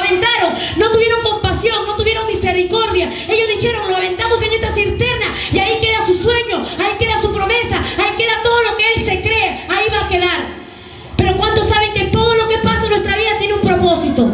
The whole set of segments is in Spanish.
aventaron, no tuvieron compasión, no tuvieron misericordia. Ellos dijeron, lo aventamos en esta cisterna y ahí queda su sueño, ahí queda su promesa, ahí queda todo lo que él se cree, ahí va a quedar. Pero ¿cuántos saben que todo lo que pasa en nuestra vida tiene un propósito?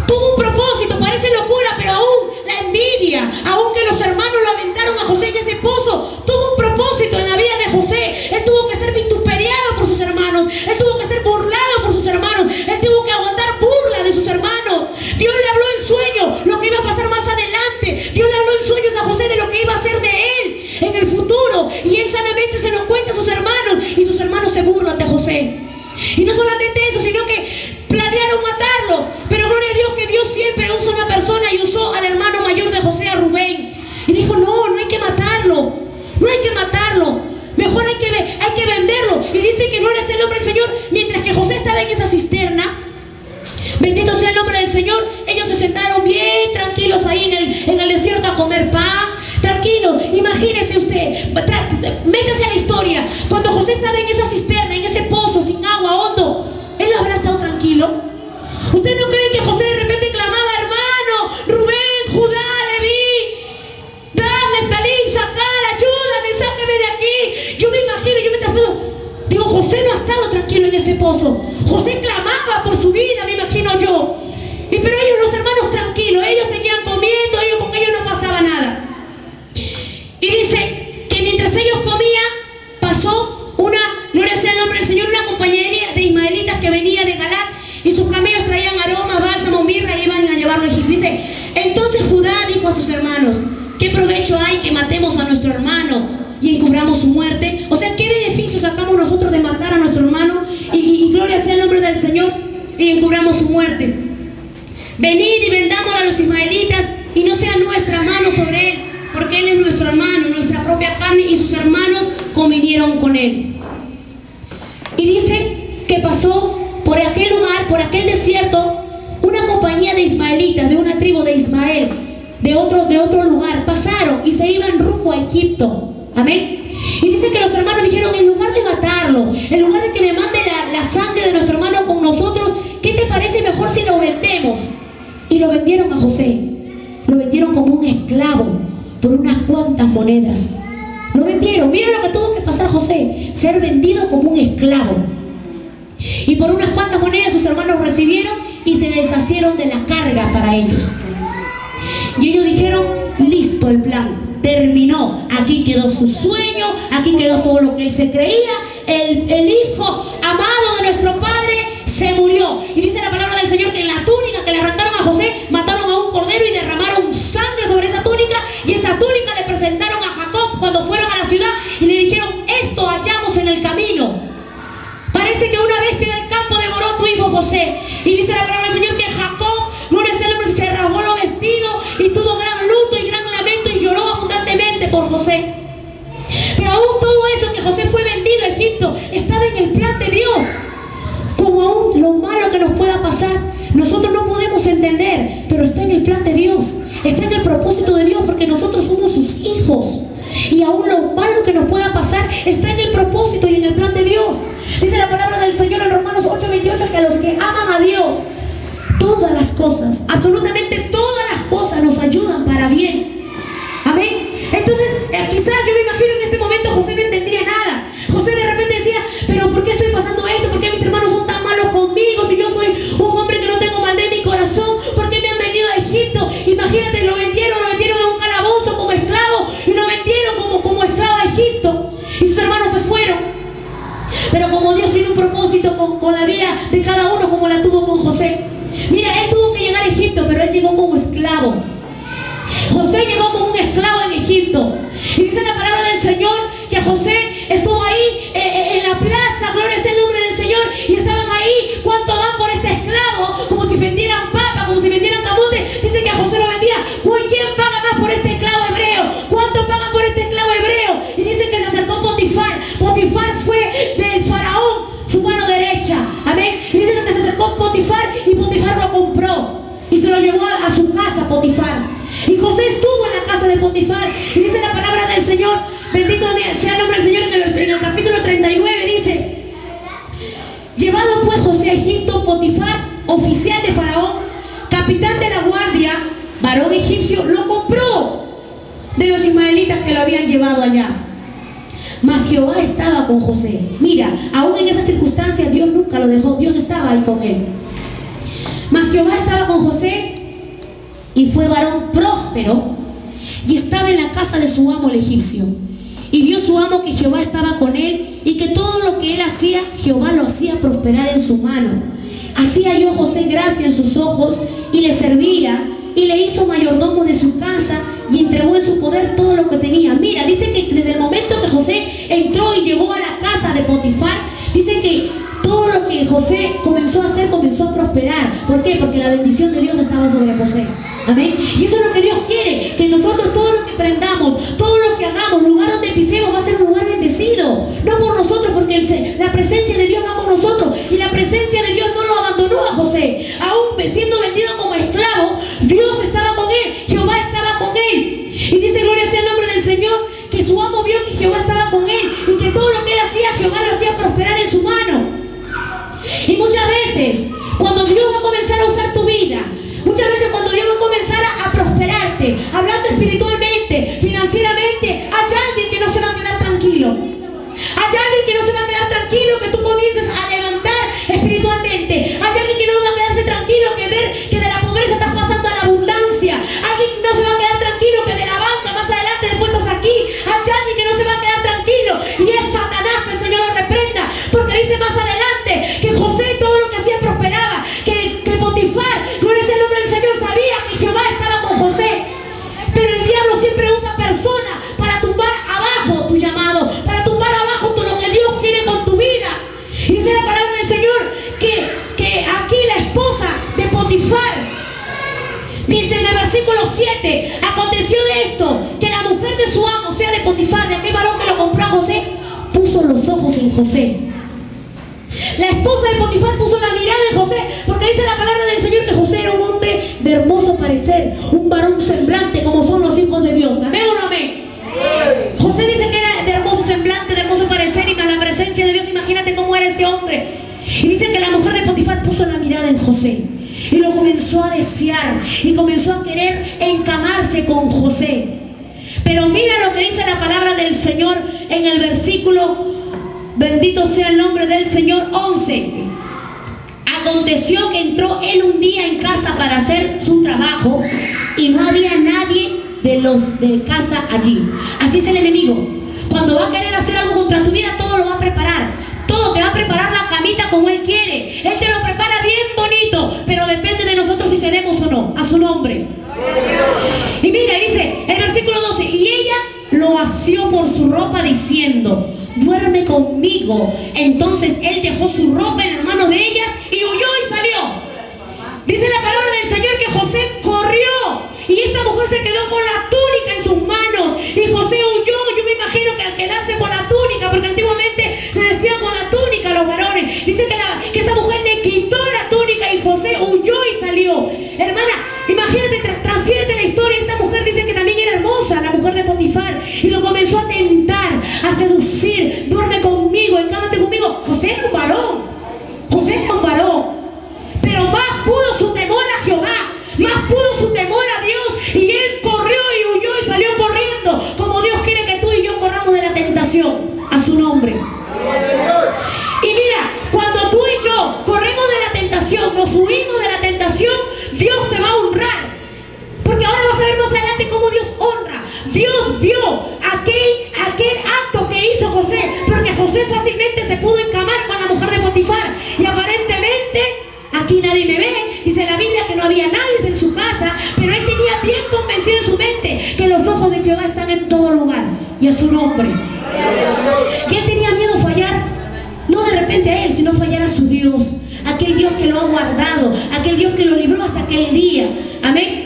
Tuvo un propósito, parece locura, pero aún la envidia, aún que los hermanos lo aventaron a José en ese pozo, tuvo un propósito en la vida de José. Él tuvo que ser vituperiado por sus hermanos, él tuvo que ser burlado por sus hermanos, él tuvo que aguantar burla de sus hermanos. Dios le habló en sueño lo que iba a pasar más adelante. Dios le habló en sueños a José de lo que iba a hacer de él en el futuro, y él sanamente se lo cuenta a sus hermanos, y sus hermanos se burlan de José. Y no solamente eso, sino que planearon matarlo. Pero gloria a Dios que Dios siempre usa una persona, y usó al hermano mayor de José, a Rubén. Y dijo, no hay que matarlo, no hay que matarlo, mejor hay que venderlo. Y dice que gloria sea el nombre del Señor, mientras que José estaba en esa cisterna, bendito sea el nombre del Señor, ellos se sentaron bien tranquilos ahí en el desierto a comer pan. Tranquilo, imagínese usted, métase a la historia. Cuando José estaba en esa cisterna, en ese pozo sin agua hondo, ¿él habrá estado tranquilo? ¿Usted no cree que José de repente clamaba, hermano, Rubén, Judá, Leví, Dan, Neftalí, Sacar, ayúdame, sáqueme de aquí? Yo me imagino, yo me transmito, digo, José no ha estado tranquilo en ese pozo. José clamaba por su vida, me imagino yo. Pero ellos, los hermanos, tranquilos, ellos seguían comiendo, con ellos no pasaba nada. Y dice que mientras ellos comían, pasó una, gloria sea el nombre del Señor, una compañía de ismaelitas que venía de Galat, y sus camellos traían aromas, bálsamo, mirra, y iban a llevarlo a Egipto. Dice, entonces Judá dijo a sus hermanos, ¿qué provecho hay que matemos a nuestro hermano y encubramos su muerte? O sea, ¿qué beneficio sacamos nosotros de matar a nuestro hermano y gloria sea el nombre del Señor y encubramos su muerte? Venid y vendámoslo a los ismaelitas, y no sea nuestra mano sobre él, porque él es nuestro hermano, nuestra propia carne, y sus hermanos convinieron con él. Y dice que pasó por aquel lugar, por aquel desierto, una compañía de ismaelitas, de una tribu de Ismael, de otro lugar, pasaron y se iban rumbo a Egipto. Amén. Y dice que los hermanos dijeron, en lugar de matarlo, en lugar de que le mande la sangre de nuestro hermano con nosotros, ¿qué te parece mejor si lo vendemos? Y lo vendieron a José, lo vendieron como un esclavo por unas cuantas monedas. Lo vendieron. Mira lo que tuvo que pasar José, ser vendido como un esclavo. Y por unas cuantas monedas sus hermanos recibieron y se deshacieron de la carga para ellos. Y ellos dijeron, listo, el plan terminó. Aquí quedó su sueño, aquí quedó todo lo que él se creía. El hijo amado de nuestro padre se murió. Y dice la palabra del Señor que en la túnica que le arrancaron a José, mataron a un cordero y derramaron sangre sobre esa túnica. Y esa túnica le presentaron a Jacob cuando fueron a la ciudad y le dijeron, esto hallamos en el camino. Parece que una bestia del campo devoró a tu hijo José. Y dice la palabra del Señor que Jacob, gloria sea el nombre, se rasgó los vestidos y tuvo gran luto y gran lamento y lloró abundantemente por José. Pero aún todo eso, que José fue vendido a Egipto, estaba en el plan de Dios. Como aún lo malo que nos pueda pasar, nosotros no podemos entender, pero está en el plan de Dios, está en el propósito de Dios, porque nosotros somos sus hijos. Y aún lo malo que nos pueda pasar está en el propósito y en el plan de Dios. Dice la palabra del Señor en Romanos 8:28 que a los que aman a Dios, todas las cosas, absolutamente todas las cosas nos ayudan para bien. Amén. Entonces, quizás yo me imagino en este momento José no entendía nada. José de repente decía, pero ¿por qué estoy pasando esto? ¿Por qué mis hermanos son tan malos conmigo? Si yo soy un hombre que no tengo maldad en mi corazón, ¿por qué me han vendido a Egipto? Imagínate, lo vendieron en un calabozo como esclavo, y lo vendieron como esclavo a Egipto, y sus hermanos se fueron. Pero como Dios tiene un propósito con la vida de cada uno, como la tuvo con José. Mira, él tuvo que llegar a Egipto, pero él llegó como esclavo. José llegó como un esclavo en Egipto. Y dice la palabra del Señor que José estuvo ahí en la plaza, gloria sea el nombre del Señor, y estaban ahí, ¿cuánto dan por este esclavo? Como si vendieran papa, como si vendieran camote. Dice que a José lo vendía, ¿quién paga más por este esclavo hebreo? ¿Cuánto pagan por este esclavo hebreo? Y dice que se acercó Potifar. Potifar fue del faraón, su mano derecha. Amén. Y dice que se acercó Potifar, y Potifar lo compró y se lo llevó a su casa, Potifar. Y José estuvo en la casa de Potifar. Y dice la palabra del Señor, bendito sea el nombre del Señor, en el capítulo 39 dice, llevado pues José a Egipto, Potifar, oficial de Faraón, capitán de la guardia, varón egipcio, lo compró de los ismaelitas que lo habían llevado allá. Mas Jehová estaba con José. Mira, aún en esas circunstancias Dios nunca lo dejó, Dios estaba ahí con él. Mas Jehová estaba con José y fue varón próspero y estaba en la casa de su amo el egipcio. Y vio su amo que Jehová estaba con él y que todo lo que él hacía, Jehová lo hacía prosperar en su mano. Así halló José gracia en sus ojos y le servía y le hizo mayordomo de su casa y entregó en su poder todo lo que tenía. Mira, dice que desde el momento que José entró y llegó a la casa de Potifar, dice que todo lo que José comenzó a hacer comenzó a prosperar. ¿Por qué? Porque la bendición de Dios estaba sobre José. Amén. Y eso es lo que Dios quiere, que nosotros todo lo que aprendamos, todo lo que hagamos, lugar donde pisemos va a ser un lugar bendecido. No por nosotros, porque la presencia de Dios va con nosotros. Y la presencia de Dios no lo abandonó a José. Aún siendo vendido como esclavo, Dios estaba con él, Jehová estaba con él. Y dice, gloria sea el nombre del Señor, que su amo vio que Jehová estaba con él y que todo lo que él hacía, Jehová lo hacía prosperar en su mano. Y muchas veces, cuando Dios va a comenzar a usar tu vida, muchas veces cuando Dios va a comenzar a prosperarte, hablando espiritualmente, financieramente, hay alguien que no se va a quedar tranquilo. Hay alguien que no se va a quedar tranquilo que tú comiences a levantar espiritualmente. Hay alguien que no va a quedarse tranquilo que ver que de la pobreza estás pasando a la abundancia. Alguien no se va a quedar tranquilo que de la banca más adelante después estás aquí. Hay alguien que no se va a quedar tranquilo y es Satanás, que el Señor lo reprenda, porque dice más adelante que José todo lo que hacía prosperaba, que Potifar, gloria sea el nombre del Señor, sabía que Jehová estaba con José. Pero el diablo siempre usa personas para tumbar abajo tu llamado, para tumbar abajo todo lo que Dios quiere con tu vida. Y dice la palabra del Señor que aquí la esposa de Potifar, dice en el versículo 7, aconteció de esto, que la mujer de su amo, o sea de Potifar, de aquel varón que lo compró a José, puso los ojos en José. La esposa de Potifar puso la mirada en José, porque dice la palabra del Señor que José era un hombre de hermoso parecer, un varón semblante como son los hijos de Dios. ¿Amén o no amén? José dice que era de hermoso semblante, de hermoso parecer y la presencia de Dios. Imagínate cómo era ese hombre. Y dice que la mujer de Potifar puso la mirada en José y lo comenzó a desear y comenzó a querer encamarse con José. Pero mira lo que dice la palabra del Señor en el versículo, bendito sea el nombre del Señor, 11. Aconteció que entró él un día en casa para hacer su trabajo y no había nadie de los de casa allí. Así es el enemigo. Cuando va a querer hacer algo contra tu vida, todo lo va a preparar. Todo te va a preparar la camita como él quiere. Él te lo prepara bien bonito, pero depende de nosotros si cedemos o no a su nombre. Y mira, dice el versículo 12, y ella lo asió por su ropa diciendo, duerme conmigo. Entonces él dejó su ropa en las manos de ella y huyó y salió. Dice la palabra del Señor que José corrió y esta mujer se quedó con la túnica en sus manos y José huyó. Yo me imagino que al quedarse con la túnica, porque antiguamente se vestían con la túnica los varones, dice que esta mujer le quitó la túnica y José huyó y salió. Hermana, imagínate, transfiérete la historia. Esta mujer dice que también era hermosa, la mujer de Potifar, y lo comenzó a tentar, a seducir. Duerme conmigo, encámate conmigo. José era un varón, José era un varón, pero más pudo su temor a Jehová, más pudo su temor a Dios, y él corrió y huyó y salió corriendo, como Dios quiere que tú y yo corramos de la tentación a su nombre. Y mira, cuando tú y yo corremos de la tentación, nos huimos de la tentación, Dios te va a honrar. Porque ahora vas a ver más adelante cómo Dios honra. Dios vio aquel acto que hizo José, porque José fácilmente se pudo encamar con la mujer de Potifar. Y aparentemente, aquí nadie me ve, dice la Biblia que no había nadie en su casa, pero él tenía bien convencido en su mente que los ojos de Jehová están en todo lugar y a su nombre. Y él tenía miedo a fallar, no de repente a él, sino fallar a su Dios, aquel Dios que lo ha guardado, aquel Dios que lo libró hasta aquel día. Amén.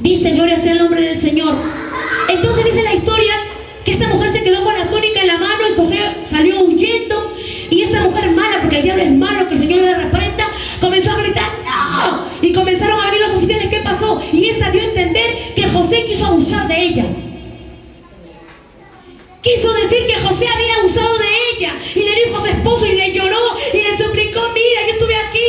Dice, gloria sea el nombre del Señor. Entonces dice la historia que esta mujer se quedó con la túnica en la mano y José salió huyendo. Y esta mujer mala, porque el diablo es malo, que el Señor le reprenda, comenzó a gritar ¡no! Y comenzaron a venir los oficiales. ¿Qué pasó? Y esta dio a entender que José quiso abusar de ella. Quiso decir que José había abusado de ella y le dijo a su esposo y le lloró y le suplicó, mira, yo estuve aquí